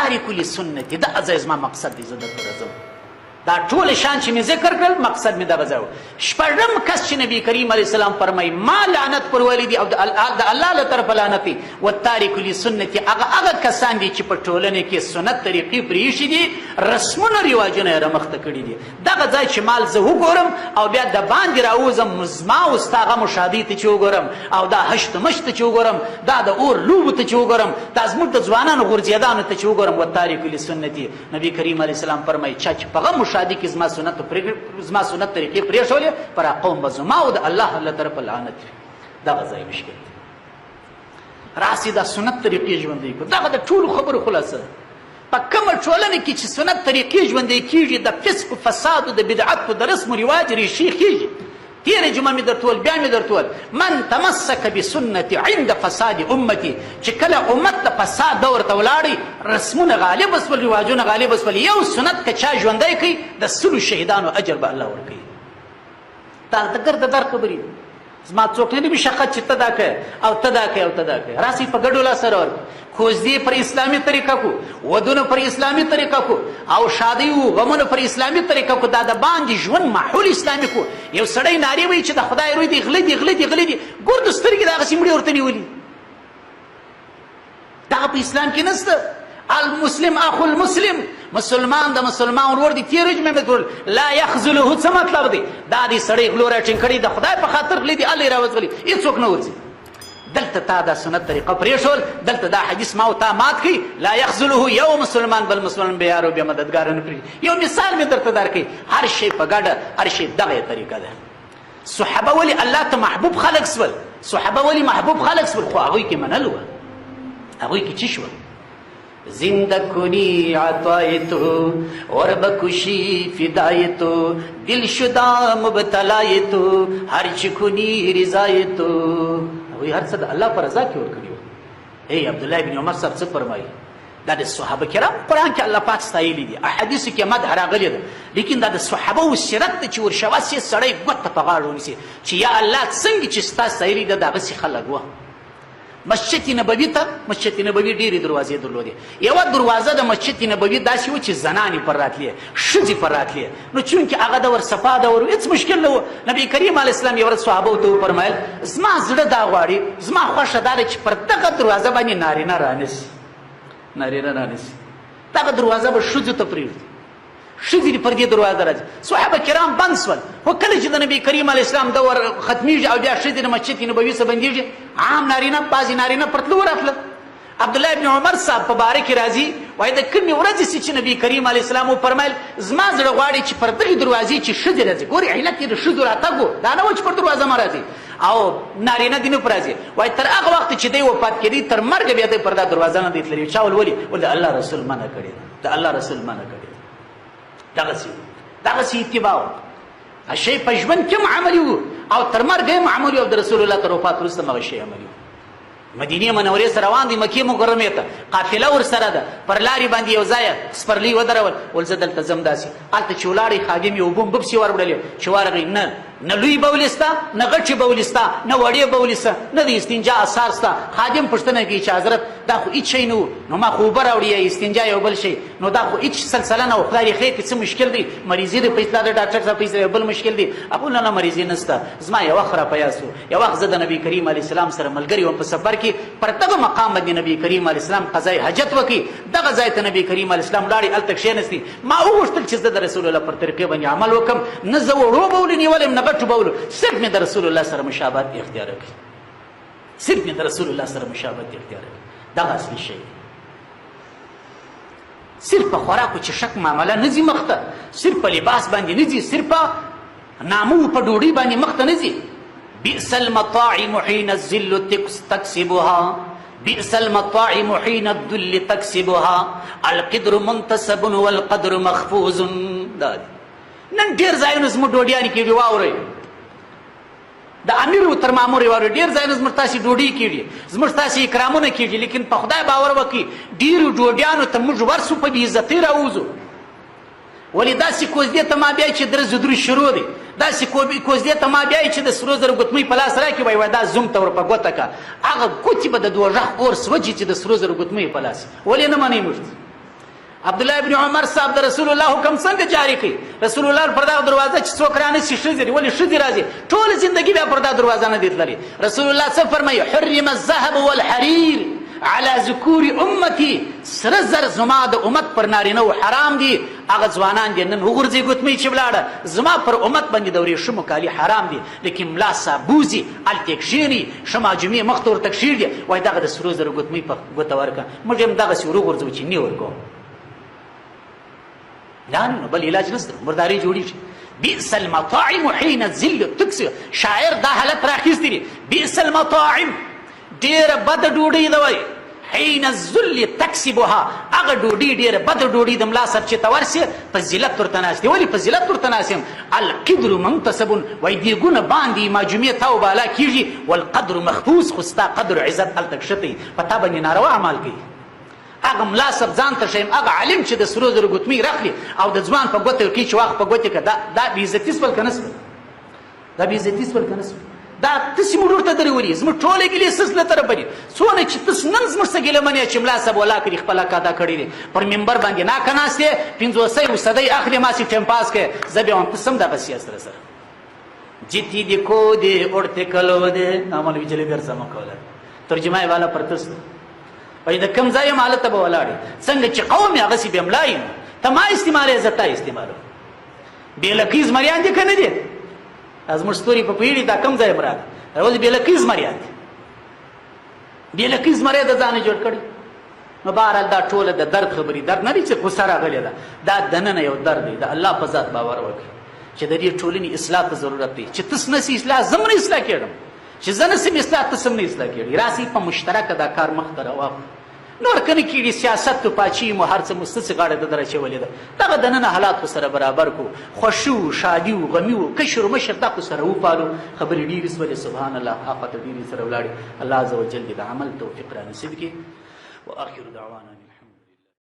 والتارک لسنتي دا ځای زما مقصد دی، زه درته راځم. دا ټول شان چې مې ذکر کړل مقصد مې دغه ځای و. شپږم کس چې نبي کریم علیه السلام فرمایي ما لعنت پر ولی دی او د الله له طرفه لعنت دی. والتارک لسنتي هغه کسان دي چې په ټولنې کې سنت طریقې پرېښي دي، رسمونه رواجونه یې رامخته کړي دي. دغه ځای چې مال زه وګورم او بیا د باندې راوځم زما او ستا هغه مشاهدې ته چې وګورم او دا هشت مشت ته چې وګورم، دا د اور لوبو ته چې وګورم، دا زموږ د ځوانانو غورځېدانو ته چې وګورم. والتارک لسنتي نبي کریم علیه السلام فرمایي چا چې په هغه مشاهدې کې زما سنت طریقې پرېښولې پر هغه قوم به زما او د الله له طرفه لعنت وي. دغه ځای مشکل دی. راسي دا سنت طریقې ژوندۍ کړو. دغه د ټولو خبرو خلاصه ده. په کومه ټولنه کې چې سنت طریقې ژوندۍ کېږي د فسق و فساد و د بدعت و د رسم و رواج ریښې خېږي. تېره جمعه مې درته ویل، بیا مې درته ویل، من تمسک بسنتي عند فساد امتي، چې کله امت د فساد دور ته ولاړی، رسمونه غالب شول، رواجونه غالب شول، یو سنت که چا ژوندی کوي د سلو شهیدانو اجر به الله ورکوي. دا د ګرده در خبرې دي. زما څوک نه دي مشقت چې ته دا کوې او ته دا کوې او ته دا کوې. راسئ په ګډو لاس سره ورکړو. کوزدې پر اسلامي طریقه کو، ودونه پر اسلامي طریقه کو، او شادۍ و غمونه پر اسلامي طریقه کو. دا د باندې ژوند ماحول اسلامي کو. یو سړی نارې وایي چې د خدای روی دی، غله دي غله دي غله دي، ګور د سترګې د هغسې مړې ورته نیولي. دغه په اسلام کې نشته. المسلم اخو المسلم، مسلمان د مسلمان ورور دی. تېره جمعه مې درول لا یخذله څه مطلب دی؟ دا دې سړی غلو راټینګ کړي، د خدای په خاطر غلي دي، الله یې راوځغلي، هېڅوک نه ورځي. دلته تا دا سنت طریقه پرېښول، دلته دا حدیث ما او تا مات کړي. لا یخذله یو مسلمان بل مسلمان بې یار او بې مددګار نه پرېږدي. یو مثال مې درته درکوي. هر شی په ګډه، هر شی دغه طریقه ده. صحابه ولې الله ته محبوب خلک سول؟ صحابه ولې محبوب خلک سول؟ خو هغوی کې منل وه، هغوی کې څه شول؟ زنده کنی عطای تو اور بکشی فدای تو، دل شدہ مبتلای تو هر چی کنی رضای تو. وی هر څه د الله په رضا کې ورکړي وو. ای عبدالله بن عمر صاحب څه فرمایي؟ دا د صحابه کرام قرآن کې الله پاک ستایلي دي، احادیثو کې مدح راغلې ده، لیکن دا د صحابه سیرت ته چې ورشوه سي سړی ګوته په غاړه ونیسي چې یا الله څنګه چې ستا ستایلي ده دغسې خلک وه. مسجد نبوي ته، مسجد نبوي ډېرې دروازې درلودې. یوه دروازه د مسجد نبوي داسې وه چې زنانې پر راتلې، ښځې پر راتلې. نو چونکې هغه دور صفا دور هېڅ مشکل نه و. نبي کریم علیه السلام یو ورځ صحابو ته وفرمیل زما زړه دا غواړي، زما خوښه دا ده چې پر دغه دروازه باندې نارینه رانیسي، نارینه رانیسي. دغه دروازه به ښځو ته پرېږدي، ښځې پر دې دروازه راځي. صحابه کرام بند سول. خو کله چې د نبي کریم علیه السلام دور ختمیږي او بیا ښځې د مسجد نبوي څخه بندېږي، عام نارینه بعضې نارینه پر تلو ورتله. عبدالله ابن عمر صاحب په باره کې راځي، وایي د کومې ورځې چې نبي کریم علیه السلام وفرمیل زما زړه غواړي چې پر دغې دروازې چې ښځې راځي. ګورې علت یې د ښځو راتګ و، دا نه و چې پر دروازه مه راځي او نارینه دې نه په راځي. وایي تر هغه وخته چې دی وفات کېدی تر مرګه بیا دی پر دا دروازه نه دی تللی. چا ولې؟ ولې د الله رسول منع کړې ده، د الله رسول منع کړې ده. دغسې اتباع و. شی په ژوند کې هم عملي و او تر مرګه هم عملي او د رسول الله تر وفات وروسته هم هغه شی عملي و. مدینې منورې سره روان دي، مکې مکرمې ته قافله ورسره ده. پر لارې باندې یو ځایه سپرلي ودرول، ول زه دلته ځم داسې. هلته چې ولاړې خادم یې اوبه بپسې ور وړلې چې ورغی نه لوی بولې سته، نه غټې بولې سته، نه وړې بولې سته، نه د استنجا اثار سته. خادم پوښتنه کوي چې حضرت دا خو هېڅ شی نه و، نو ما خو اوبه راوړي یا استنجا یو بل شی، نو دا خو هېڅ سلسله نه و، خدای دې خیر کړي، څه مشکل دی؟ مریضي د فیصله د ډاکټر صاحب فیصله یو بل مشکل دی؟ هغه نه مریضي نشته. زما یو وخت را په یاد شو، یو وخت زه د نبي کریم علیه السلام سره ملګری وم په سفر کې، پر دغه مقام باندې نبي کریم علیه السلام قضای حاجت وکړي. دغه ځای ته نبي کریم علیه السلام لاړې، هلته کښېنستې. ما وغوښتل چې زه د رسول الله پر طریقې باندې عمل وکړم، نه زه وړو بولو نیولم نه غټو بولو، صرف مې د رسول الله سره مشابهت اختیار کړي، صرف مې د رسول الله سره مشابهت اختیار کړي. دغه اصلي شی دی. صرف په خوراکو چې شک معامله نه ځي مخته، صرف په لباس باندې نه ځي، صرف په نامو په ډوډۍ باندې مخته نه ځي. بئس المطاعم حين الذل تكسبها، بئس المطاعم حين الذل تكسبها، القدر منتسب والقدر مخفوظ. دا نن ډېر ځایونه زموږ ډوډیانې کېږي، واورئ د امیر تر مامور واورئ، ډېر ځایونه زموږ تاسې ډوډۍ کېږي، زموږ تاسې اکرامونه کېږي، لیکن په خدای باور وکړئ ډېرو ډوډیانو ته موږ ورسو په بېعزتۍ راوځو. ولې داسې کوزدې ته ما بیایي چې درز درو شروع دی، داسې کوزدې ته ما بیایي چې د سرو زرو ګوتمۍ په لاس راکړي، وایي دا زوم ته ور په ګوته که هغه ګوتې به د دوژخ اور سوځي چې د سرو زرو ګوتمۍ په لاس. ولې نه منئ موږ؟ عبدالله ابن عمر صاحب د رسول الله حکم څنګه جاری کړي؟ رسول الله پر دا دروازه چې څوک رانشي ښځې ولې ښځې راځي ټول زندگی بیا پر دا دروازه نه دی تللې. رسول الله څه فرمایي؟ حرم الذهب والحرير على ذکور امتی، سره زر زما د امت پر نارینه حرام دي. هغه ځوانان دي نن وګرځي ګوتمۍ چې ولاړه زما پر امت باندې د ورېښمو کالي حرام دي، لیکن ملا صاحب بوځي هلته کښېني شمع جمعې مخ ته ورته کښېږدي وایي دغه د سرو زرو ګوتمۍ په ګوته ورکړه. موږ هم دغسې ور وغورځوو چې نه ورکوو. لا نو بل علاج نشته، مرداري جوړېږي. بئس المطاعم حين الذل تکسر. شاعر دا حالت راخیستی دی. بئس المطاعم ډېره بده ډوډۍ ده وایي. حين الذل تکسبها، هغه ډوډۍ ډېره بده ډوډۍ د ملا صاحب چې ته ورسې فضیلت ورته ناست دی. ولې فضیلت ورته ناست یم؟ القدر منتصب، وایي دیګونه باندې ما جمعې تا وبالا کېږي، والقدر مخفوظ، خو ستا قدر عزت هلته کښته په تا باندې ناروا اعمال کوي. هغه ملا صاحب ځان ته ښیم، هغه عالم چې د سرو زرو ګوتمۍ راخلي او د ځوان په ګوته ورکوي چې واخ په ګوتې کړه، دا بېعزتي سول که نه سول؟ دا بېعزتي سول که نه سول؟ دا تاسې موږ ورته درولي زموږ ټولې ګیلې ستاسو له طرفه دي. څونه چې تاسو نن زموږ څه ګیله منئ چې ملا صاحب ولا کړي خپل حق ادا کړی دی، پر منبر باندې ناکه ناست دی 500 صدۍ اخلي ماسې ټایم پاس کوي. زه بیا هم تاسو هم دغسې یاست سره سره جیتی دی کو دی اڑتے کلو دی مولوي جلیبي ارزمه کوله ترجمه یې والا پر تاسو وایي د کوم ځای یم هلته به ولاړې څنګه چې قوم یې هغسې بیا ملا یم ته ما استعمالوې زه تا استعمالوم. بېلکۍ زمریان دي که نه دي؟ دا زموږ ستوري په پوهېږي دا کوم ځای مراد اوس بېلکۍ زمریان دي. بېلکۍ زمری د ځانه جوړ کړي. نو بهرحال دا ټوله د درد خبرې درد نه دی چې غوسه راغلې ده، دا دننه یو درد دی. د الله په ذات باور وکړي چې د دې ټولنې اصلاح ته ضرورت دی. چې تاسو نسې اصلاح زه هم نه اصلاح کېږم، چې زه نسم اصلاح تاسو هم نه اصلاح کېږي. راسئ په مشترکه دا کار مخ ته راواخلو. نور که نه کېږي سیاست تو پاچي مو هر څه مو ستاسې غاړه ته در اچولې ده. دغه دننه حالات خو سره برابر کړو، خوښي وو شادي وو غمي وو کشر و مشر دا خو سره وپالو. خبرې ډېرې سولې سبحان الله آفته ډېرې سره ولاړې. الله عز وجل دې د عمل توفیق را نصیب کړي. واخر دعوانا